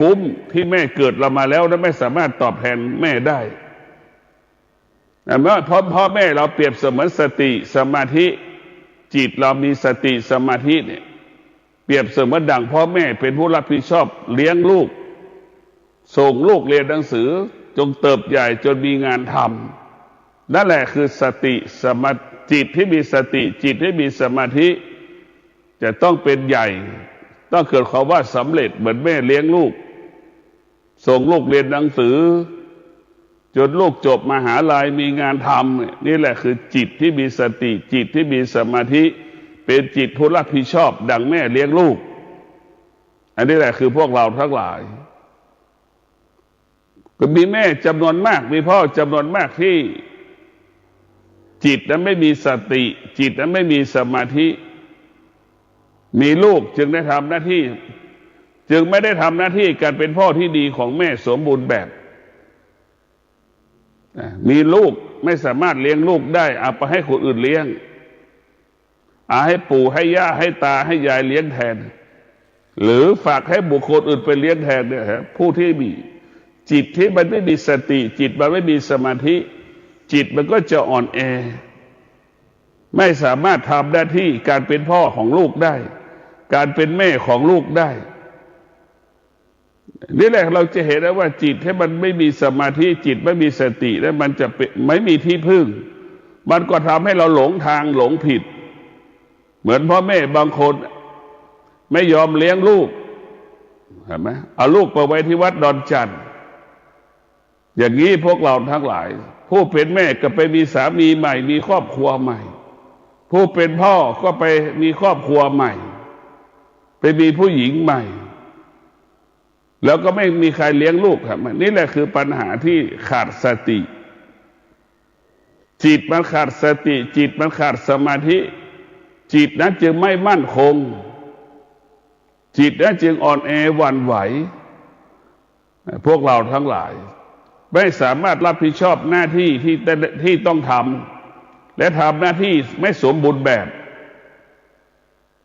คุ้มที่แม่เกิดเรามาแล้วและไม่สามารถตอบแทนแม่ได้เพราะพ่อแม่เราเปรียบเสมือนสติสมาธิจิตเรามีสติสมาธิเนี่ยเปรียบเสมือนดั่งพ่อแม่เป็นผู้รับผิดชอบเลี้ยงลูกส่งลูกเรียนหนังสือจงเติบใหญ่จนมีงานทำนั่นแหละคือสติสมาจิตที่มีสติจิตที่มีสมาธิจะต้องเป็นใหญ่ต้องเกิดความว่าสำเร็จเหมือนแม่เลี้ยงลูกส่งลูกเรียนหนังสือจนลูกจบมหาลัยมีงานทำนี่แหละคือจิตที่มีสติจิตที่มีสมาธิเป็นจิตผู้รับผิดชอบดังแม่เลี้ยงลูกอันนี้แหละคือพวกเราทั้งหลายก็มีแม่จำนวนมากมีพ่อจำนวนมากที่จิตนั้นไม่มีสติจิตนั้นไม่มีสมาธิมีลูกจึงได้ทำหน้าที่จึงไม่ได้ทำหน้าที่การเป็นพ่อที่ดีของแม่สมบูรณ์แบบมีลูกไม่สามารถเลี้ยงลูกได้เอาไปให้คนอื่นเลี้ยงเอาให้ปู่ให้ย่าให้ตาให้ยายเลี้ยงแทนหรือฝากให้บุคคลอื่นไปเลี้ยงแทนเนี่ยฮะผู้ที่มีจิตที่มันไม่มีสติจิตมันไม่มีสมาธิจิตมันก็จะอ่อนแอไม่สามารถทำหน้าที่การเป็นพ่อของลูกได้การเป็นแม่ของลูกได้นี่แหละเราจะเห็นได้ว่าจิตที่มันไม่มีสมาธิจิตไม่มีสติแล้วมันจะไม่มีที่พึ่งมันก็ทำให้เราหลงทางหลงผิดเหมือนพ่อแม่บางคนไม่ยอมเลี้ยงลูกเห็นไหมเอาลูกไปไว้ที่วัดดอนจันทร์อย่างนี้พวกเราทั้งหลายผู้เป็นแม่ก็ไปมีสามีใหม่มีครอบครัวใหม่ผู้เป็นพ่อก็ไปมีครอบครัวใหม่ไปมีผู้หญิงใหม่แล้วก็ไม่มีใครเลี้ยงลูกครับนี่แหละคือปัญหาที่ขาดสติจิตมันขาดสติจิตมันขาดสมาธิจิตนั้นจึงไม่มั่นคงจิตนั้นจึงอ่อนแอหวั่นไหวพวกเราทั้งหลายไม่สามารถรับผิดชอบหน้าที่ที่ต้องทำและทำหน้าที่ไม่สมบูรณ์แบบ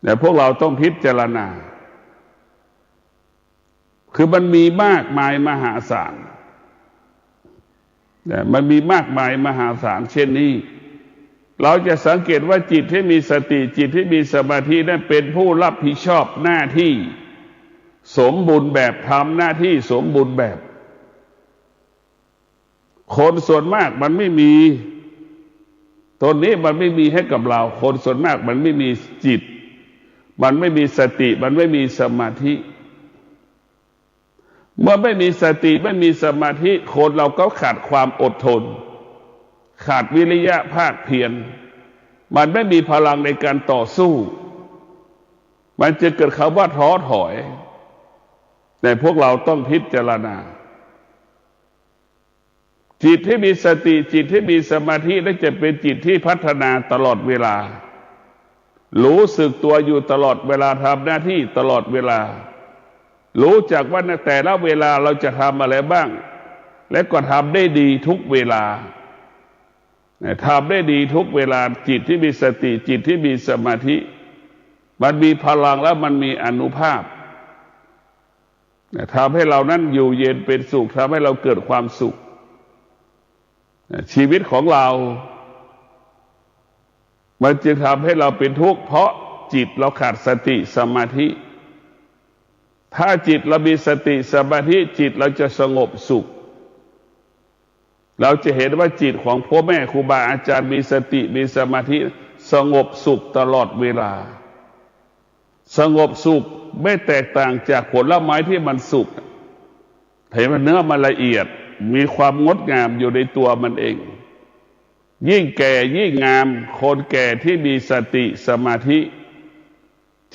แต่พวกเราต้องพิจารณาคือมันมีมากมายมหาศาลมันมีมากมายมหาศาลเช่นนี้เราจะสังเกตว่าจิตที่มีสติจิตที่มีสมาธินั้นเป็นผู้รับผิดชอบหน้าที่สมบูรณ์แบบทำหน้าที่สมบูรณ์แบบคนส่วนมากมันไม่มีตนนี้มันไม่มีให้กับเราคนส่วนมากมันไม่มีจิตมันไม่มีสติมันไม่มีสมาธิเมื่อไม่มีสติไม่มีสมาธิคนเราก็ขาดความอดทนขาดวิริยะภาคเพียรมันไม่มีพลังในการต่อสู้มันจะเกิดคำว่าท้อถอยแต่พวกเราต้องพิจารณาจิตที่มีสติจิตที่มีสมาธิและจะเป็นจิตที่พัฒนาตลอดเวลารู้สึกตัวอยู่ตลอดเวลาทำหน้าที่ตลอดเวลารู้จักว่าในแต่ละเวลาเราจะทำอะไรบ้างและก็ทำได้ดีทุกเวลาทำได้ดีทุกเวลาจิตที่มีสติจิตที่มีสมาธิมันมีพลังและมันมีอานุภาพทำให้เรานั้นอยู่เย็นเป็นสุขทำให้เราเกิดความสุขชีวิตของเรามันจึงทำให้เราเป็นทุกข์เพราะจิตเราขาดสติสมาธิถ้าจิตเรามีสติสมาธิจิตเราจะสงบสุขเราจะเห็นว่าจิตของพ่อแม่ครูบาอาจารย์มีสติมีสมาธิสงบสุขตลอดเวลาสงบสุขไม่แตกต่างจากผลไม้ที่มันสุกเห็นว่าเนื้อมันละเอียดมีความงดงามอยู่ในตัวมันเองยิ่งแก่ยิ่งงามคนแก่ที่มีสติสมาธิ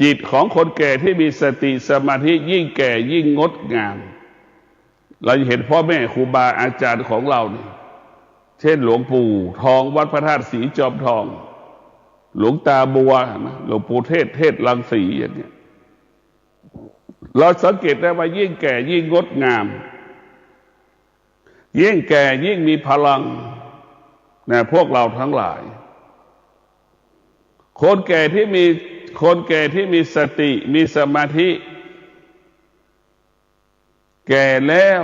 จิตของคนแก่ที่มีสติสมาธิยิ่งแก่ยิ่งงดงามเราเห็นพ่อแม่ครูบาอาจารย์ของเราเนี่ยเช่นหลวงปู่ทองวัดพระธาตุศรีจอมทองหลวงตาบัวหลวงปู่เทศรังสีอย่างเนี้ยเราสังเกตได้ว่ายิ่งแก่ยิ่งงดงามยิ่งแก่ยิ่งมีพลังนะพวกเราทั้งหลายคนแก่ที่มีสติมีสมาธิ แก่แล้ว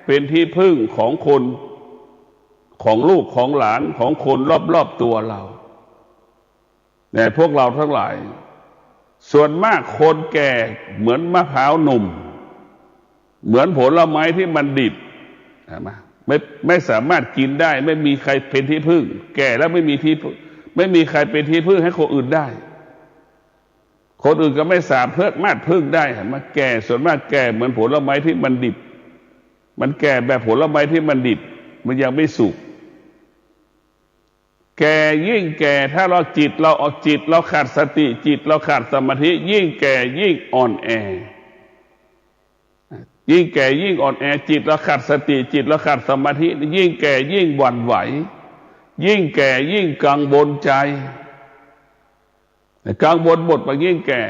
เป็นที่พึ่งของคนของลูกของหลานของคนรอบๆตัวเราแต่พวกเราทั้งหลายส่วนมากคนแก่เหมือนมะพร้าวหนุ่มเหมือนผลไม้ที่มันดิบไม่สามารถกินได้ไม่มีใครเป็นที่พึ่งแก่แล้วไม่มีใครเป็นที่พึ่งให้คนอื่นได้คนอื่นก็ไม่สามารถพึ่งได้มาแก่ส่วนมากแก่เหมือนผลไม้ที่มันดิบมันแก่แบบผลไม้ที่มันดิบมันยังไม่สุกแก่ยิ่งแก่ถ้าเราจิตเราขาดสติจิตเราขาดสมาธิยิ่งแก่ยิ่งอ่อนแอยิ่งแก่ยิ่งอ่อนแอจิตเราขาดสติจิตเราขาดสมาธิยิ่งแก่ยิ่งหวั่นไหวยิ่งแก่ยิ่งกังวลใจกังวลหมดไปยิ่งแก่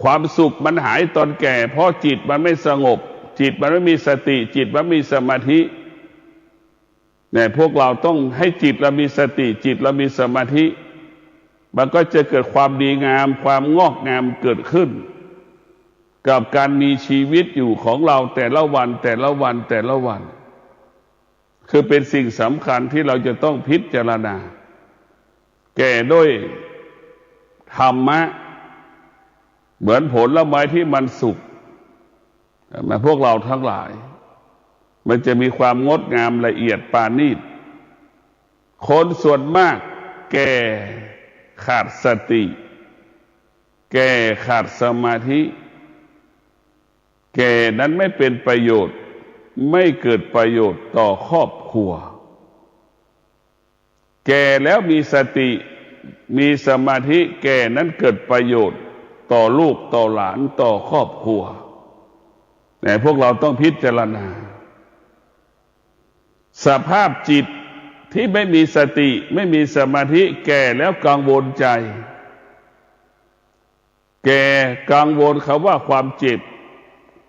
ความสุขมันหายตอนแก่เพราะจิตมันไม่สงบจิตมันไม่มีสติจิตมันไม่มีสมาธิเนี่ยพวกเราต้องให้จิตเรามีสติจิตเรามีสมาธิมันก็จะเกิดความดีงามความงอกงามเกิดขึ้นกับการมีชีวิตอยู่ของเราแต่ละวันคือเป็นสิ่งสำคัญที่เราจะต้องพิจารณาแก่ด้วยธรรมะเหมือนผลไม้ที่มันสุกมาพวกเราทั้งหลายมันจะมีความงดงามละเอียดปราณีตคนส่วนมากแก่ขาดสติแก่ขาดสมาธิแก่นั้นไม่เป็นประโยชน์ไม่เกิดประโยชน์ต่อครอบครัวแก่แล้วมีสติมีสมาธิแก่นั้นเกิดประโยชน์ต่อลูกต่อหลานต่อครอบครัวแต่พวกเราต้องพิจารณาสภาพจิตที่ไม่มีสติไม่มีสมาธิแก่แล้วกังวลใจแก่กังวลเขาว่าความเจ็บ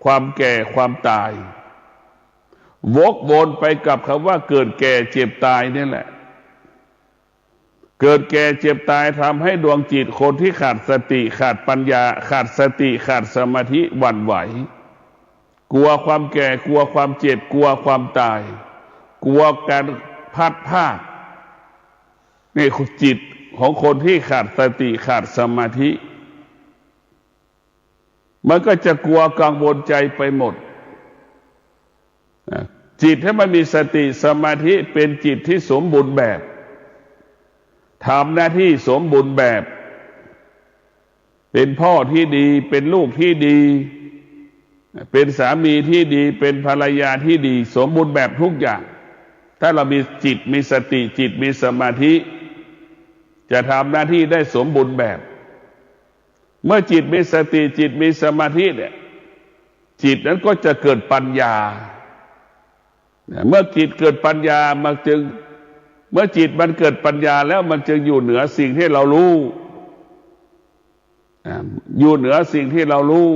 ความแก่ความตายวกวนไปกับคำว่าเกิดแก่เจ็บตายนี่แหละเกิดแก่เจ็บตายทำให้ดวงจิตคนที่ขาดสติขาดปัญญาขาดสติขาดสมาธิหวั่นไหวกลัวความแก่กลัวความเจ็บกลัวความตายกลัวการพัดพลาดนี่จิตของคนที่ขาดสติขาดสมาธิมันก็จะกลัวกังวลใจไปหมดจิตให้มันมีสติสมาธิเป็นจิตที่สมบูรณ์แบบทำหน้าที่สมบูรณ์แบบเป็นพ่อที่ดีเป็นลูกที่ดีเป็นสามีที่ดีเป็นภรรยาที่ดีสมบูรณ์แบบทุกอย่างถ้าเรามีจิตมีสติจิตมีสมาธิจะทำหน้าที่ได้สมบูรณ์แบบเมื่อจิตมีสติจิตมีสมาธิเนี่ยจิตนั้นก็จะเกิดปัญญาเมื่อจิตเกิดปัญญามันจึงเมื่อจิตมันเกิดปัญญาแล้วมันจึงอยู่เหนือสิ่งที่เรารู้อยู่เหนือสิ่งที่เรารู้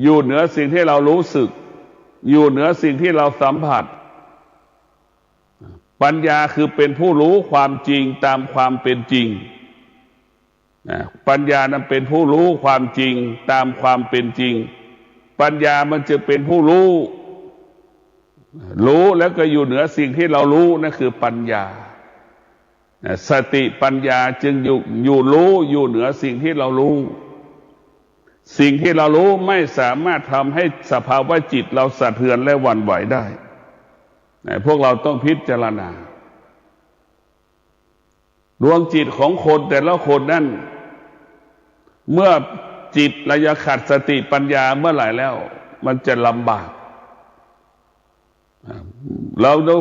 อยู่เหนือสิ่งที่เรารู้สึกอยู่เหนือสิ่งที่เราสัมผัสปัญญาคือเป็นผู้รู้ความจริงตามความเป็นจริงปัญญานั้นเป็นผู้รู้ความจริงตามความเป็นจริงปัญญามันจะเป็นผู้รู้แล้วก็อยู่เหนือสิ่งที่เรารู้นั่นคือปัญญาสติปัญญาจึงอยู่รู้อยู่เหนือสิ่งที่เรารู้สิ่งที่เรารู้ไม่สามารถทำให้สภาวะจิตเราสะเทือนและหวั่นไหวได้พวกเราต้องพิจารณาดวงจิตของคนแต่ละคนนั้นเมื่อจิตระยะขาดสติปัญญาเมื่อไหร่แล้วมันจะลำบากเราดู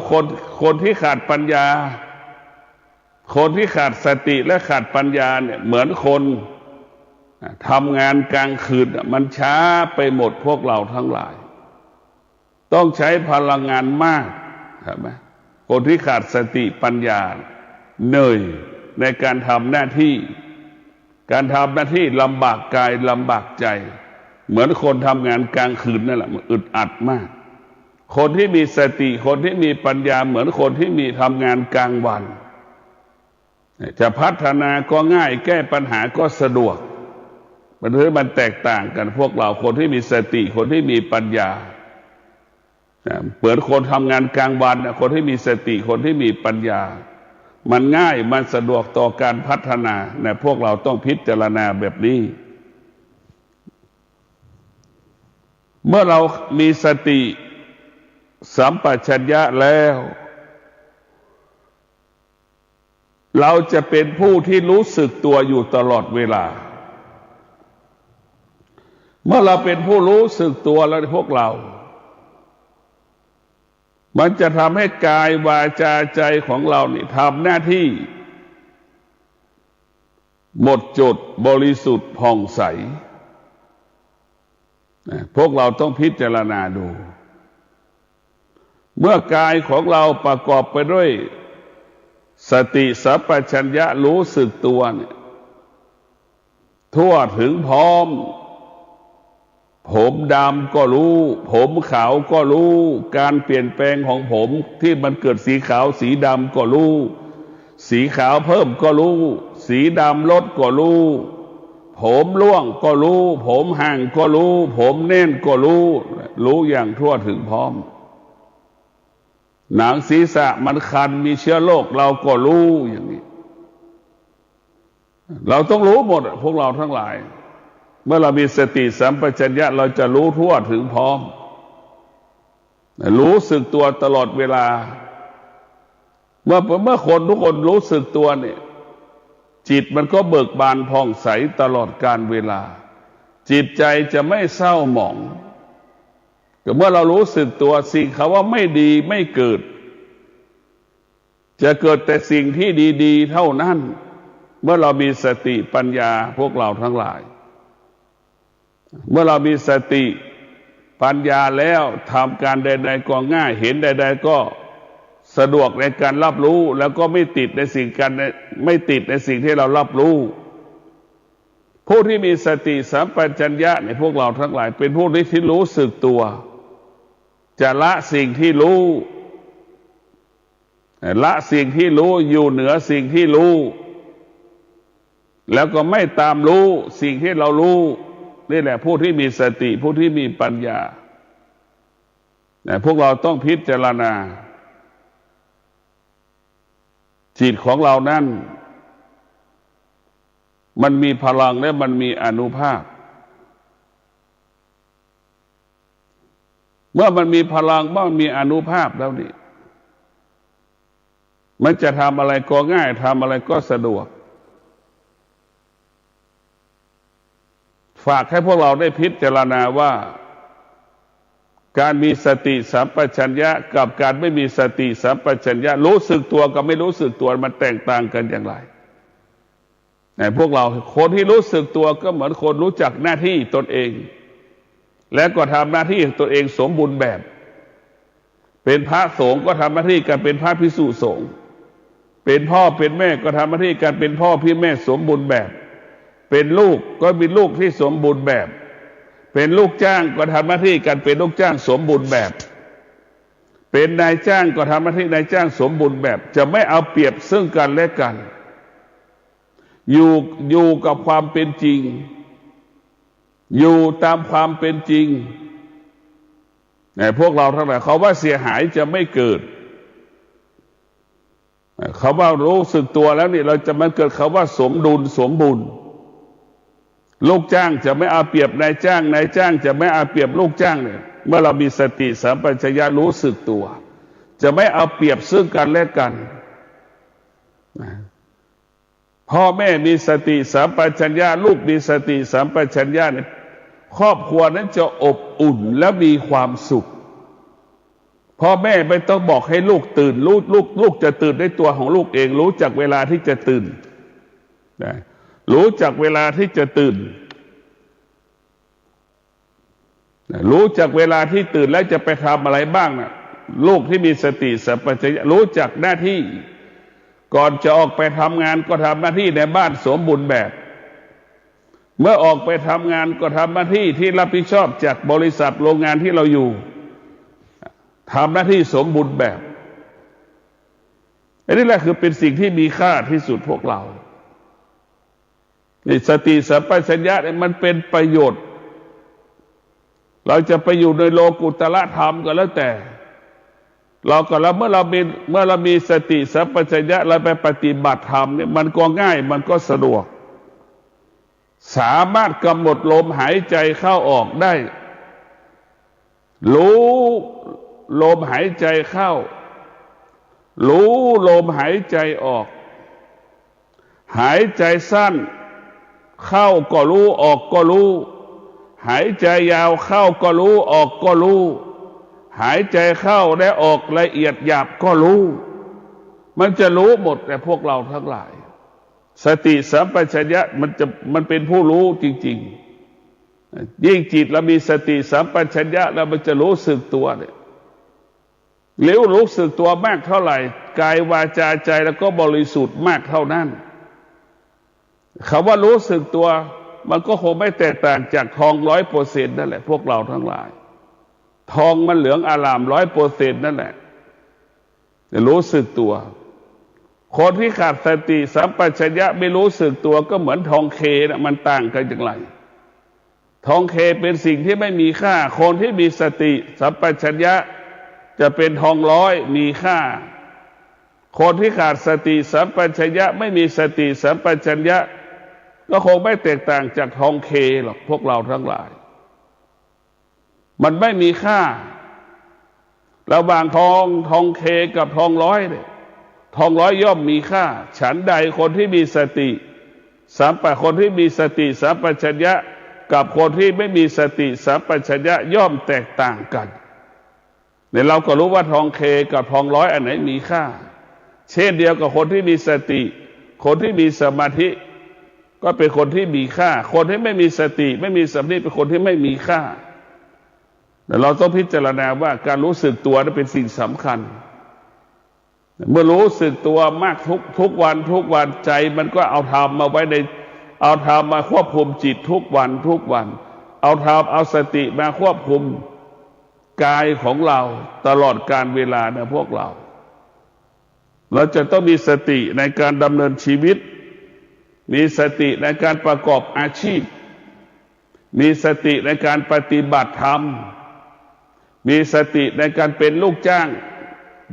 คนที่ขาดปัญญาคนที่ขาดสติและขาดปัญญาเนี่ยเหมือนคนทำงานกลางคืนมันช้าไปหมดพวกเราทั้งหลายต้องใช้พลังงานมากใช่ไหมคนที่ขาดสติปัญญาเหนื่อยในการทำหน้าที่ลำบากกายลำบากใจเหมือนคนทำงานกลางคืนนั่นแหละมันอึดอัดมากคนที่มีสติคนที่มีปัญญาเหมือนคนที่มีทำงานกลางวันจะพัฒนาก็ง่ายแก้ปัญหาก็สะดวก มันแตกต่างกันพวกเราคนที่มีสติคนที่มีปัญญาเปิดคนทำงานกลางวันคนที่มีสติคนที่มีปัญญามันง่ายมันสะดวกต่อการพัฒนาพวกเราต้องพิจารณาแบบนี้เมื่อเรามีสติสัมปชัญญะแล้วเราจะเป็นผู้ที่รู้สึกตัวอยู่ตลอดเวลาเมื่อเราเป็นผู้รู้สึกตัวแล้วพวกเรามันจะทำให้กายวาจาใจของเรานี่ทำหน้าที่หมดจดบริสุทธิ์ผ่องใสพวกเราต้องพิจารณาดูเมื่อกายของเราประกอบไปด้วยสติสัมปชัญญะรู้สึกตัวเนี่ยทั่วถึงพร้อมผมดำก็รู้ผมขาวก็รู้การเปลี่ยนแปลงของผมที่มันเกิดสีขาวสีดำก็รู้สีขาวเพิ่มก็รู้สีดำลดก็รู้ผมร่วงก็รู้ผมห่างก็รู้ผมเน่นก็รู้อย่างทั่วถึงพร้อมหนังศีรษะมันคันมีเชื้อโรคเราก็รู้อย่างนี้เราต้องรู้หมดพวกเราทั้งหลายเมื่อเรามีสติสัมปชัญญะเราจะรู้ทั่วถึงพร้อมรู้สึกตัวตลอดเวลาเมื่อคนทุกคนรู้สึกตัวเนี่ยจิตมันก็เบิกบานผ่องใสตลอดกาลเวลาจิตใจจะไม่เศร้าหมองเมื่อเรารู้สึกตัวสิ่งเขาว่าไม่ดีไม่เกิดจะเกิดแต่สิ่งที่ดีๆเท่านั้นเมื่อเรามีสติปัญญาพวกเราทั้งหลายเมื่อเรามีสติปัญญาแล้วทำการใดๆก็ง่ายเห็นใดๆก็สะดวกในการรับรู้แล้วก็ไม่ติดในสิ่งที่เรารับรู้ผู้ที่มีสติสัมปชัญญะในพวกเราทั้งหลายเป็นผู้ที่รู้สึกตัวจะละสิ่งที่รู้อยู่เหนือสิ่งที่รู้แล้วก็ไม่ตามรู้สิ่งที่เรารู้นี่แหละผู้ที่มีสติผู้ที่มีปัญญาพวกเราต้องพิจารณาจิตของเรานั้นมันมีพลังและมันมีอานุภาพเมื่อมันมีพลังมันมีอานุภาพแล้วนี่มันจะทำอะไรก็ง่ายทำอะไรก็สะดวกฝากให้พวกเราได้พิจารณาว่าการมีสติสัมปชัญญะกับการไม่มีสติสัมปชัญญะรู้สึกตัวกับไม่รู้สึกตัวมันแตกต่างกันอย่างไรพวกเราคนที่รู้สึกตัวก็เหมือนคนรู้จักหน้าที่ตนเองและก็ทำหน้าที่ตัวเองสมบูรณ์แบบเป็นพระสงฆ์ก็ทำหน้าที่การเป็นพระภิกษุสงฆ์เป็นพ่อเป็นแม่ก็ทำหน้าที่การเป็นพ่อพี่แม่สมบูรณ์แบบเป็นลูกก็มีลูกที่สมบูรณ์แบบเป็นลูกจ้างก็ทำหน้าที่การเป็นลูกจ้างสมบูรณ์แบบเป็นนายจ้างก็ทำหน้าที่นายจ้างสมบูรณ์แบบจะไม่เอาเปรียบซึ่งกันและกันอยู่กับความเป็นจริงอยู่ตามความเป็นจริงพวกเราทั้งหลายเขาว่าเสียหายจะไม่เกิดเขาว่ารู้สึกตัวแล้วนี่เราจะมันเกิดเขาว่าสมดุลสมบูรณ์ลูกจ้างจะไม่เอาเปรียบนายจ้างนายจ้างจะไม่เอาเปรียบลูกจ้างเนี่ยเมื่อเรามีสติสัมปชัญญะรู้สึกตัวจะไม่เอาเปรียบซึ่งกันและกันพ่อแม่มีสติสัมปชัญญะลูกมีสติสัมปชัญญะเนี่ยครอบครัวนั้นจะอบอุ่นและมีความสุขพ่อแม่ไม่ต้องบอกให้ลูกตื่นลูกจะตื่นด้วยตัวของลูกเองรู้จักเวลาที่จะตื่นรู้จักเวลาที่จะตื่นรู้จักเวลาที่ตื่นแล้วจะไปทำอะไรบ้างนะลูกที่มีสติสัมปชัญญะรู้จักหน้าที่ก่อนจะออกไปทำงานก็ทำหน้าที่ในบ้านสมบูรณ์แบบเมื่อออกไปทำงานก็ทำหน้าที่ที่รับผิดชอบจากบริษัทโรงงานที่เราอยู่ทำหน้าที่สมบูรณ์แบบอันนี้แหละคือเป็นสิ่งที่มีค่าที่สุดพวกเรา นี่สติสัมปชัญญะเนี่ยมันเป็นประโยชน์เราจะไปอยู่ในโลกุตตรธรรมก็แล้วแต่เราก็แล้วเมื่อเรามีสติสัมปชัญญะเราไปปฏิบัติธรรมเนี่ยมันก็ง่ายมันก็สะดวกสามารถกำหนดลมหายใจเข้าออกได้รู้ลมหายใจเข้ารู้ลมหายใจออกหายใจสั้นเข้าก็รู้ออกก็รู้หายใจยาวเข้าก็รู้ออกก็รู้หายใจเข้าและออกละเอียดหยาบก็รู้มันจะรู้หมดแต่พวกเราทั้งหลายสติสัมปชัญญะมันเป็นผู้รู้จริงๆยิ่งจิตเรามีสติสัมปชัญญะแล้วมันจะรู้สึกตัวเนี่ยรู้สึกตัวมากเท่าไหร่กายวาจาใจแล้วก็บริสุทธิ์มากเท่านั้นคำว่ารู้สึกตัวมันก็คงไม่แตกต่างจากทอง100%นั่นแหละพวกเราทั้งหลายทองมันเหลืองอาราม100%นั่นแหละจะรู้สึกตัวคนที่ขาดสติสัมปชัญญะไม่รู้สึกตัวก็เหมือนทองเคนะมันต่างกันอย่างไรทองเคเป็นสิ่งที่ไม่มีค่าคนที่มีสติสัมปชัญญะจะเป็นทอง100มีค่าคนที่ขาดสติสัมปชัญญะไม่มีสติสัมปชัญญะก็คงไม่แตกต่างจากทองเคหรอกพวกเราทั้งหลายมันไม่มีค่าระหว่างทองเคกับทอง100เนี่ยทอง100ย่อมมีค่าฉันใดคนที่มีสติคนที่มีสติสัมปชัญญะกับคนที่ไม่มีสติสัมปชัญญะย่อมแตกต่างกันเนี่ยเราก็รู้ว่าทองเคกับทอง100อันไหนมีค่าเช่นเดียวกับคนที่มีสติคนที่มีสมาธิก็เป็นคนที่มีค่าคนที่ไม่มีสติไม่มีสมาธิเป็นคนที่ไม่มีค่าแต่เราต้องพิจารณาว่าการรู้สึกตัวนั้นเป็นสิ่งสำคัญเมื่อรู้สึกตัวมากทุกวันใจมันก็เอาธรรมมาไว้ในเอาธรรมมาควบคุมจิตทุกวันเอาธรรมเอาสติมาควบคุมกายของเราตลอดการเวลานะพวกเราจะต้องมีสติในการดำเนินชีวิตมีสติในการประกอบอาชีพมีสติในการปฏิบัติธรรมมีสติในการเป็นลูกจ้าง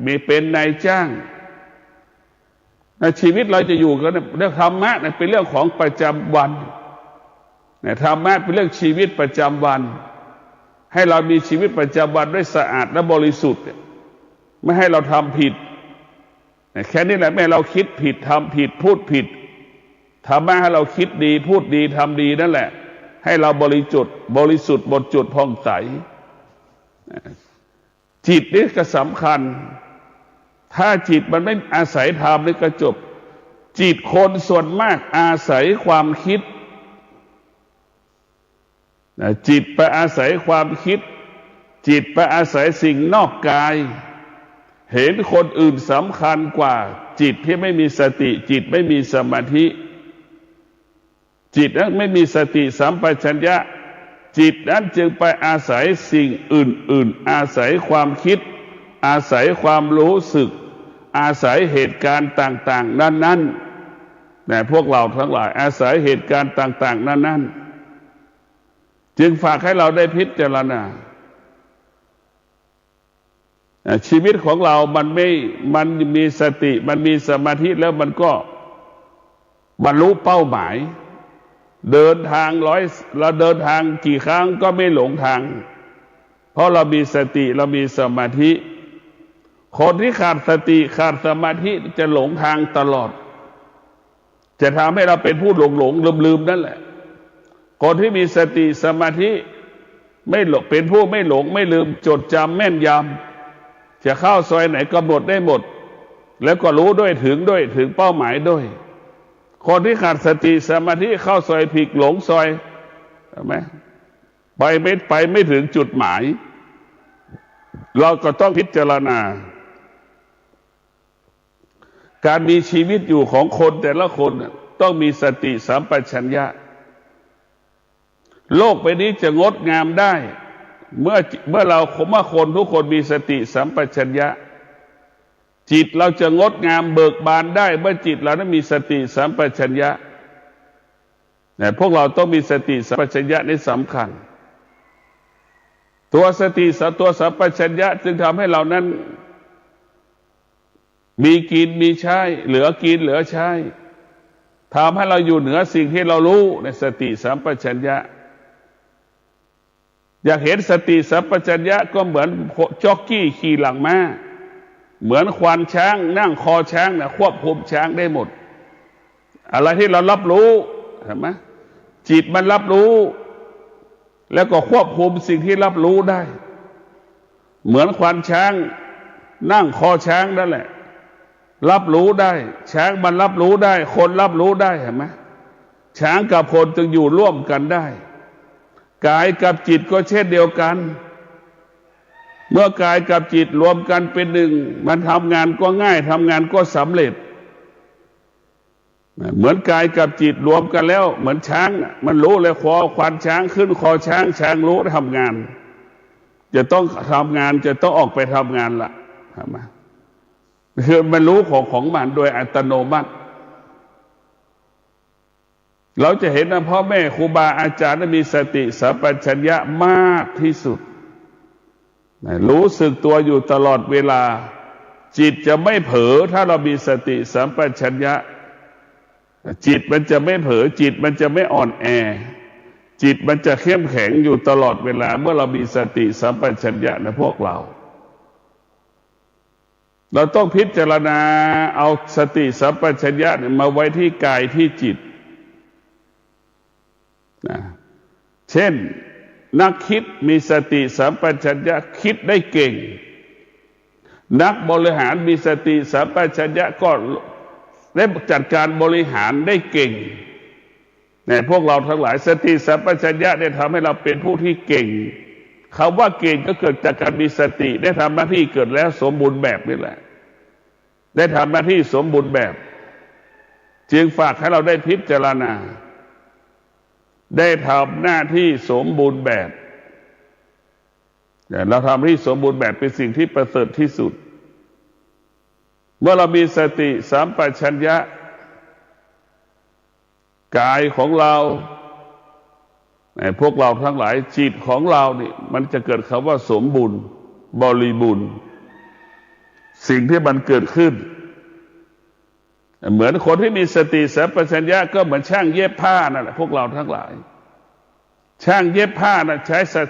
มีเป็นนายจ้างในชีวิตเราจะอยู่กันเรื่องธรรมะเป็นเรื่องของประจำวันธรรมะเป็นเรื่องชีวิตประจำวันให้เรามีชีวิตประจำวันด้วยสะอาดและบริสุทธิ์ไม่ให้เราทำผิดแค่นี้แหละไม่ให้เราคิดผิดทำผิดพูดผิดธรรมะให้เราคิดดีพูดดีทำดีนั่นแหละให้เราบริสุทธิ์หมดจุดผ่องใสจิตนี่ก็สำคัญถ้าจิตมันไม่อาศัยธรรมนี่ก็จบจิตคนส่วนมากอาศัยความคิดจิตไปอาศัยความคิดจิตไปอาศัยสิ่งนอกกายเห็นคนอื่นสำคัญกว่าจิตที่ไม่มีสติจิตไม่มีสมาธิจิตนั้นไม่มีสติสัมปชัญญะจิตนั้นจึงไปอาศัยสิ่งอื่นๆอาศัยความคิดอาศัยความรู้สึกอาศัยเหตุการณ์ต่างๆนั้นๆแต่พวกเราทั้งหลายอาศัยเหตุการณ์ต่างๆนั้นๆจึงฝากให้เราได้พิจารณาชีวิตของเรามันมีสติมันมีสมาธิแล้วมันก็บรรลุเป้าหมายเราเดินทางกี่ครั้งก็ไม่หลงทางเพราะเรามีสติเรามีสมาธิคนที่ขาดสติขาดสมาธิจะหลงทางตลอดจะทำให้เราเป็นผู้หลงลืมนั่นแหละคนที่มีสติสมาธิไม่หลงเป็นผู้ไม่หลงไม่ลืมจดจำแม่นยำจะเข้าซอยไหนกำหนดได้หมดแล้วก็รู้ด้วยถึงเป้าหมายด้วยคนที่ขาดสติสมาธิเข้าซอยผิดหลงซอยใช่ไหมไปไม่ถึงจุดหมายเราก็ต้องพิจารณาการมีชีวิตอยู่ของคนแต่ละคนต้องมีสติสัมปชัญญะโลกใบนี้จะงดงามได้เมื่อคนทุกคนมีสติสัมปชัญญะจิตเราจะงดงามเบิกบานได้เมื่อจิตเรานั้นมีสติสัมปชัญญะ เนี่ยพวกเราต้องมีสติสัมปชัญญะนี่สำคัญตัวสติตัวสัมปชัญญะจึงทำให้เรานั้นมีกินมีใช้เหลือกินเหลือใช้ทำให้เราอยู่เหนือสิ่งที่เรารู้ในสติสัมปชัญญะอยากเห็นสติสัมปชัญญะก็เหมือนจ็อกกี้ขี่หลังม้าเหมือนควานช้างนั่งคอช้างนะควบคุมช้างได้หมดอะไรที่เรารับรู้เห็นไหมจิตมันรับรู้แล้วก็ควบคุมสิ่งที่รับรู้ได้เหมือนควานช้างนั่งคอช้างนั่นแหละรับรู้ได้ช้างมันรับรู้ได้คนรับรู้ได้เห็นไหมช้างกับคนจึงอยู่ร่วมกันได้กายกับจิตก็เช่นเดียวกันเมื่อกายกับจิตรวมกันเป็นหนึ่งมันทำงานก็ง่ายทำงานก็สำเร็จเหมือนกายกับจิตรวมกันแล้วเหมือนช้างมันรู้เลยคอควานช้างขึ้นคอช้างช้างรู้ทำงานจะต้องทำงานจะต้องออกไปทำงานละใช่ไหมคือมันรู้ของมันโดยอัตโนมัติเราจะเห็นนะพ่อแม่ครูบาอาจารย์มีสติสัมปชัญญะมากที่สุดรู้สึกตัวอยู่ตลอดเวลาจิตจะไม่เผลอถ้าเรามีสติสัมปชัญญะจิตมันจะไม่เผลอจิตมันจะไม่อ่อนแอจิตมันจะเข้มแข็งอยู่ตลอดเวลาเมื่อเรามีสติสัมปชัญญะนะพวกเราต้องพิจารณาเอาสติสัมปชัญญะมาไว้ที่กายที่จิตนะเช่นนักคิดมีสติสัมปชัญญะคิดได้เก่งนักบริหารมีสติสัมปชัญญะก็ได้จัดการบริหารได้เก่งเนี่ยพวกเราทั้งหลายสติสัมปชัญญะได้ทำให้เราเป็นผู้ที่เก่งคำว่าเก่งก็เกิดจากการมีสติได้ทำหน้าที่เกิดแล้วสมบูรณ์แบบนี่แหละได้ทำหน้าที่สมบูรณ์แบบจึงฝากให้เราได้พิจารณาได้ทำหน้าที่สมบูรณ์แบบเราทำที่สมบูรณ์แบบเป็นสิ่งที่ประเสริฐที่สุดเมื่อเรามีสติสัมปชัญญะกายของเราพวกเราทั้งหลายจิตของเรานี่มันจะเกิดคำว่าสมบูรณ์บริบูรณ์สิ่งที่มันเกิดขึ้นเหมือนคนที่มีสติสัมปชัญญะก็เหมือนช่างเย็บผ้านั่นแหละพวกเราทั้งหลายช่างเย็บผ้านะ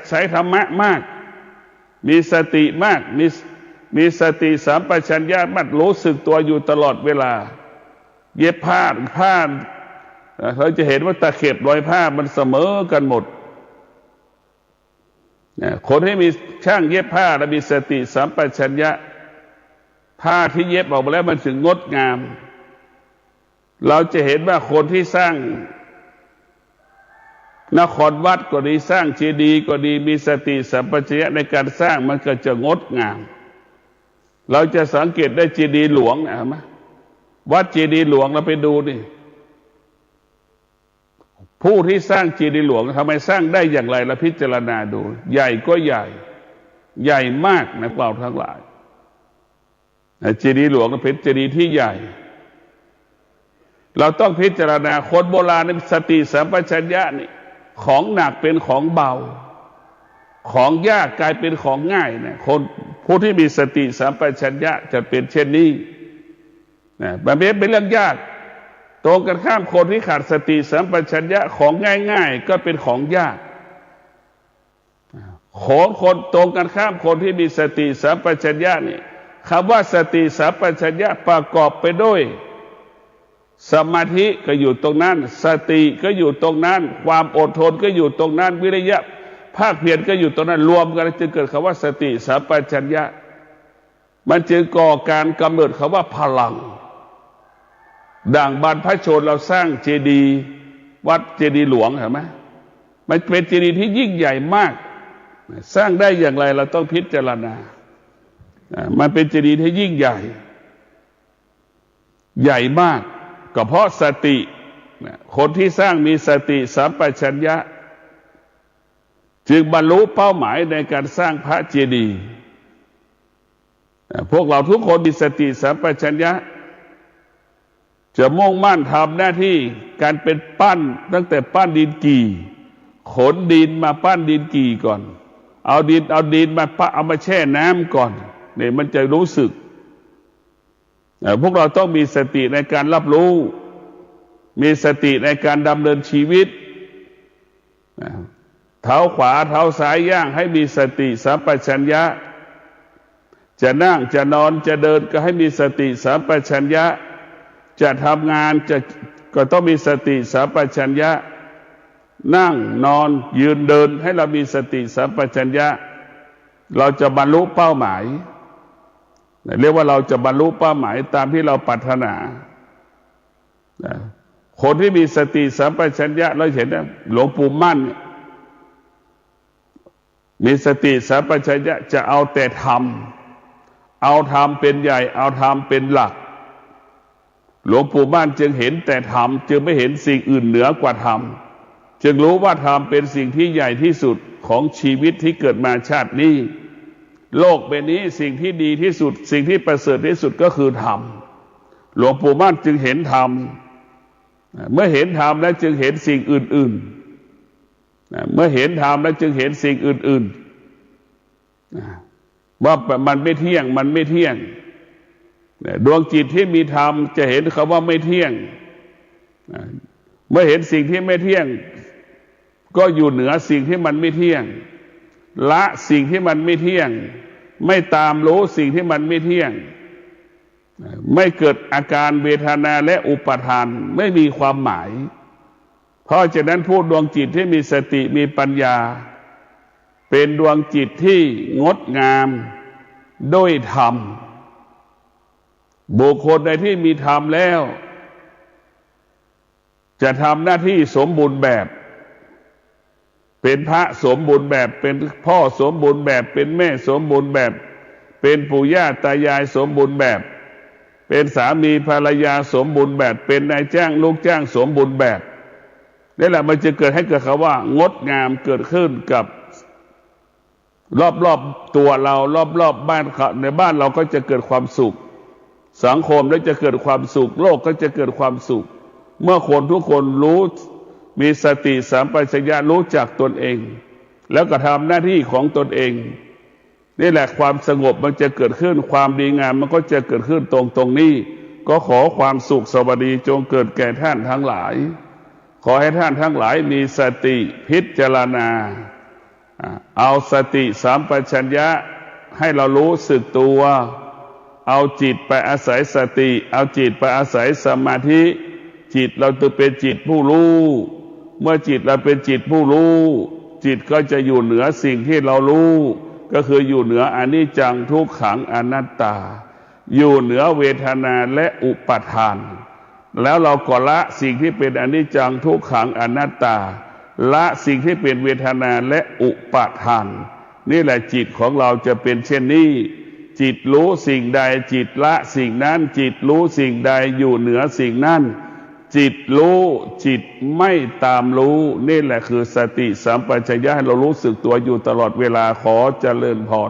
ใช้ธรรมะมากมีสติมากมีสติสัมปชัญญะมัดรู้สึกตัวอยู่ตลอดเวลาเย็บผ้าเขาจะเห็นว่าตะเข็บรอยผ้ามันเสมอกันหมดคนที่มีช่างเย็บผ้าและมีสติสัมปชัญญะผ้าที่เย็บออกมาแล้วมันถึงงดงามเราจะเห็นว่าคนที่สร้างนครวัดก็ดีสร้างเจดีย์ก็ดีมีสติสัมปชัญญะในการสร้างมันก็จะงดงามเราจะสังเกตได้เจดีย์หลวงนะมั้ยวัดเจดีย์หลวงเราไปดูดิผู้ที่สร้างเจดีย์หลวงทำไมสร้างได้อย่างไรเราพิจารณาดูใหญ่ก็ใหญ่มากนะเราทั้งหลายเจดีย์หลวงเป็นเจดีย์ที่ใหญ่เราต้องพิจารณาคนโบราณในสติสัมปชัญญะนี่ของหนักเป็นของเบาของยากกลายเป็นของง่ายเนี่ยคนผู้ที่มีสติสัมปชัญญะจะเป็นเช่นนี้นะมันเป็นเรื่องยากตรงกันข้ามคนที่ขาดสติสัมปชัญญะของง่ายๆก็เป็นของยากของคนตรงกันข้ามคนที่มีสติสัมปชัญญะนี่คำว่าสติสัมปชัญญะประกอบไปด้วยสมาธิก็อยู่ตรงนั้นสติก็อยู่ตรงนั้นความอดทนก็อยู่ตรงนั้นวิริยะภาคเพียรก็อยู่ตรงนั้นรวมกันจึงเกิดคำว่าสติสัมปชัญญะมันจึงก่อการกำเนิดคำว่าพลังดังบรรพชนเราสร้างเจดีย์วัดเจดีย์หลวงเห็นไหมมันเป็นเจดีย์ที่ยิ่งใหญ่มากสร้างได้อย่างไรเราต้องพิจารณามันเป็นเจดีย์ที่ยิ่งใหญ่มากก็เพราะสติคนที่สร้างมีสติสัมปชัญญะจึงบรรลุเป้าหมายในการสร้างพระเจดีย์พวกเราทุกคนมีสติสัมปชัญญะ จะมุ่งมั่นทำหน้าที่การเป็นปั้นตั้งแต่ปั้นดินกี่ขนดินมาปั้นดินกี่ก่อนเอาดินมาเอามาแช่น้ำก่อนเนี่ยมันจะรู้สึกพวกเราต้องมีสติในการรับรู้มีสติในการดำเนินชีวิตเท้าขวาเท้าซ้ายย่างให้มีสติสัมปชัญญะจะนั่งจะนอนจะเดินก็ให้มีสติสัมปชัญญะจะทำงานก็ต้องมีสติสัมปชัญญะนั่งนอนยืนเดินให้เรามีสติสัมปชัญญะเราจะบรรลุเป้าหมายเรียกว่าเราจะบรรลุเป้าหมายตามที่เราปรารถนาคนที่มีสติสัมปชัญญะเราเห็นนะหลวงปู่มั่นมีสติสัมปชัญญะจะเอาแต่ธรรมเอาธรรมเป็นใหญ่เอาธรรมเป็นหลักหลวงปู่มั่นจึงเห็นแต่ธรรมจึงไม่เห็นสิ่งอื่นเหนือกว่าธรรมจึงรู้ว่าธรรมเป็นสิ่งที่ใหญ่ที่สุดของชีวิตที่เกิดมาชาตินี้โลกใบนี้สิ่งที่ดีที่สุดสิ่งที่ประเสริฐที่สุดก็คือธรรมหลวงปู่มั่นจึงเห็นธรรมเมื่อเห็นธรรมแล้วจึงเห็นสิ่งอื่นๆเมื่อเห็นธรรมแล้วจึงเห็นสิ่งอื่นๆว่ามันไม่เที่ยงมันไม่เที่ยงดวงจิตที่มีธรรมจะเห็นคำว่าไม่เที่ยงเมื่อเห็นสิ่งที่ไม่เที่ยงก็อยู่เหนือสิ่งที่มันไม่เที่ยงละสิ่งที่มันไม่เที่ยงไม่ตามรู้สิ่งที่มันไม่เที่ยงไม่เกิดอาการเวทนาและอุปาทานไม่มีความหมายเพราะฉะนั้นผู้ดวงจิตที่มีสติมีปัญญาเป็นดวงจิตที่งดงามด้วยธรรมบุคคลใดที่มีธรรมแล้วจะทำหน้าที่สมบูรณ์แบบเป็นพระสมบูรณ์แบบเป็นพ่อสมบูรณ์แบบเป็นแม่สมบูรณ์แบบเป็นปู่ย่าตายายสมบูรณ์แบบเป็นสามีภรรยาสมบูรณ์แบบเป็นนายจ้างลูกจ้างสมบูรณ์แบบนี่แหละมันจะเกิดให้เกิดคำว่างดงามเกิดขึ้นกับรอบๆตัวเรารอบๆบ้านในบ้านเราก็จะเกิดความสุขสังคมแล้วจะเกิดความสุขโลกก็จะเกิดความสุขเมื่อคนทุกคนรู้มีสติสัมปชัญญะรู้จักตนเองแล้วก็ทำหน้าที่ของตนเองนี่แหละความสงบมันจะเกิดขึ้นความดีงามมันก็จะเกิดขึ้นตรงนี้ก็ขอความสุขสวัสดีจงเกิดแก่ท่านทั้งหลายขอให้ท่านทั้งหลายมีสติพิจารณาเอาสติสัมปชัญญะให้เรารู้สึกตัวเอาจิตไปอาศัยสติเอาจิตไปอาศัยสมาธิจิตเราจะเป็นจิตผู้รู้เมื่อจิตเราเป็นจิตผู้รู้จิตก็จะอยู่เหนือสิ่งที่เรารู้ก็คืออยู่เหนืออนิจจังทุกขังอนัตตาอยู่เหนือเวทนาและอุปาทานแล้วเราก็ละสิ่งที่เป็นอนิจจังทุกขังอนัตตาละสิ่งที่เป็นเวทนาและอุปาทานนี่แหละจิตของเราจะเป็นเช่นนี้จิตรู้สิ่งใดจิตละสิ่งนั้นจิตรู้สิ่งใดอยู่เหนือสิ่งนั้นจิตรู้จิตไม่ตามรู้นี่แหละคือสติสัมปชัญญะให้เรารู้สึกตัวอยู่ตลอดเวลาขอเจริญพร